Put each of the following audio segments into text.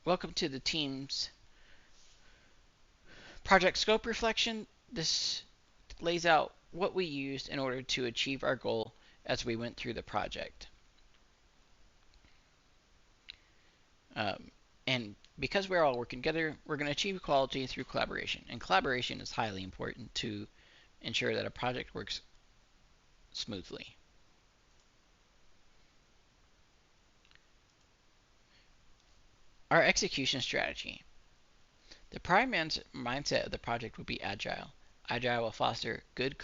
Welcome to the team's project scope reflection. This lays out what we used in order to achieve our goal as we went through the project. And because we're all working together, we're going to achieve quality through collaboration. And collaboration is highly important to ensure that a project works smoothly. Our execution strategy. The prime mindset of the project will be agile. Agile will foster good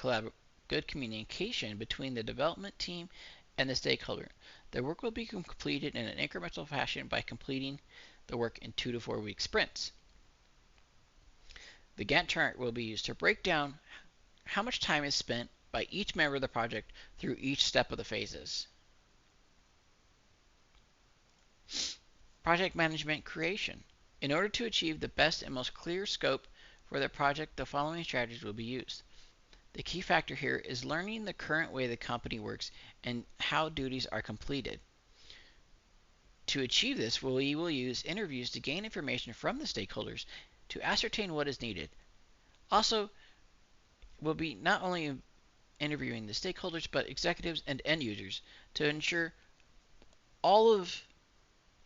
communication between the development team and the stakeholder. The work will be completed in an incremental fashion by completing the work in 2 to 4 week sprints. The Gantt chart will be used to break down how much time is spent by each member of the project through each step of the phases. Project management creation. In order to achieve the best and most clear scope for the project, the following strategies will be used. The key factor here is learning the current way the company works and how duties are completed. To achieve this, we will use interviews to gain information from the stakeholders to ascertain what is needed. Also, we'll be not only interviewing the stakeholders, but executives and end users to ensure all of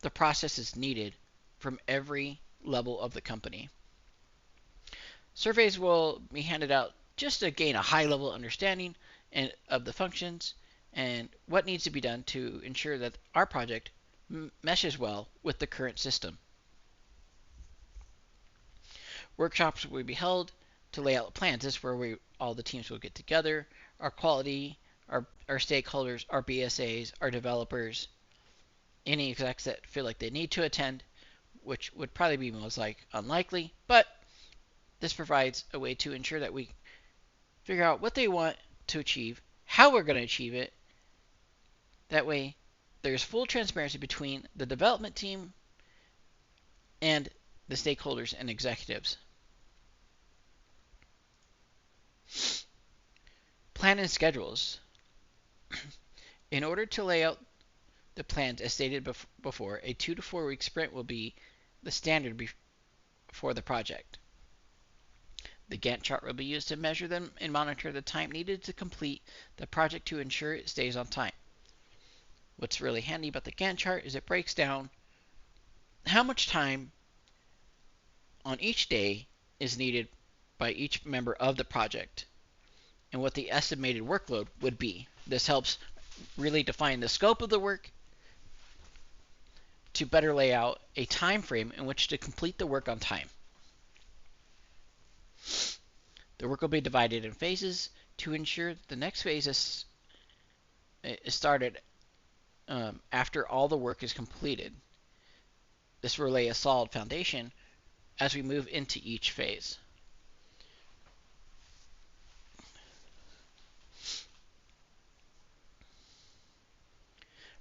the processes needed from every level of the company. Surveys will be handed out just to gain a high-level understanding of the functions and what needs to be done to ensure that our project meshes well with the current system. Workshops will be held to lay out plans. This is where all the teams will get together, our quality, our stakeholders, our BSAs, our developers, any execs that feel like they need to attend, which would probably be most unlikely, but this provides a way to ensure that we figure out what they want to achieve, how we're going to achieve it. That way, there's full transparency between the development team and the stakeholders and executives. Plan and schedules. In order to lay out the plans as stated before, a 2 to 4 week sprint will be the standard for the project. The Gantt chart will be used to measure them and monitor the time needed to complete the project to ensure it stays on time. What's really handy about the Gantt chart is it breaks down how much time on each day is needed by each member of the project and what the estimated workload would be. This helps really define the scope of the work to better lay out a time frame in which to complete the work on time. The work will be divided in phases to ensure that the next phase is started after all the work is completed. This will lay a solid foundation as we move into each phase.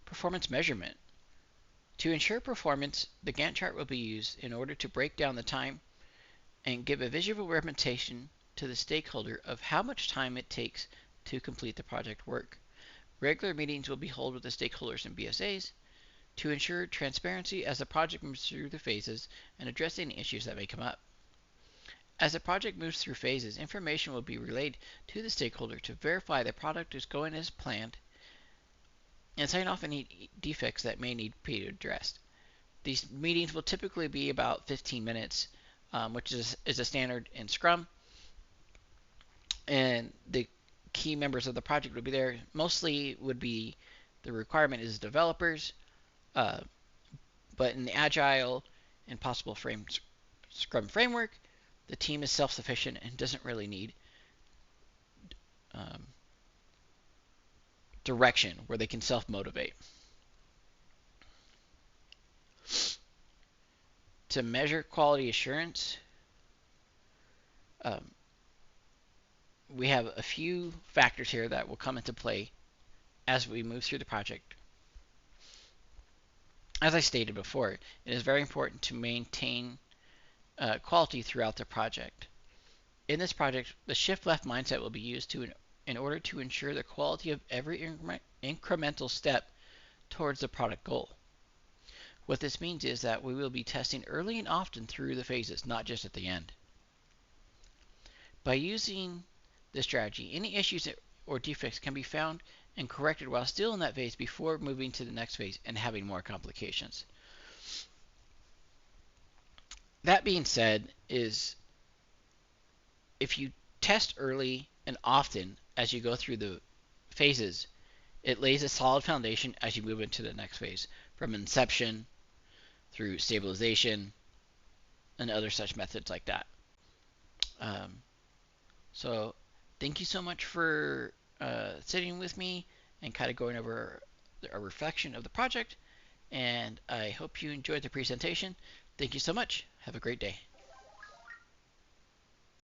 Performance measurement. To ensure performance, the Gantt chart will be used in order to break down the time and give a visual representation to the stakeholder of how much time it takes to complete the project work. Regular meetings will be held with the stakeholders and BSAs to ensure transparency as the project moves through the phases and address any issues that may come up. As the project moves through phases, information will be relayed to the stakeholder to verify the product is going as planned and sign off any defects that may need to be addressed. These meetings will typically be about 15 minutes, which is a standard in Scrum. And the key members of the project would be there. Mostly would be the requirement is developers, but in the Agile and possible Scrum framework, the team is self-sufficient and doesn't really need direction where they can self-motivate. To measure quality assurance, we have a few factors here that will come into play as we move through the project. As I stated before, it is very important to maintain quality throughout the project. In this project, the shift left mindset will be used in order to ensure the quality of every incremental step towards the product goal. What this means is that we will be testing early and often through the phases, not just at the end. By using this strategy, any issues or defects can be found and corrected while still in that phase before moving to the next phase and having more complications. That being said, is if you test early and often as you go through the phases, it lays a solid foundation as you move into the next phase, from inception through stabilization and other such methods like that. So thank you so much for sitting with me and kind of going over a reflection of the project, and I hope you enjoyed the presentation. Thank you so much. Have a great day.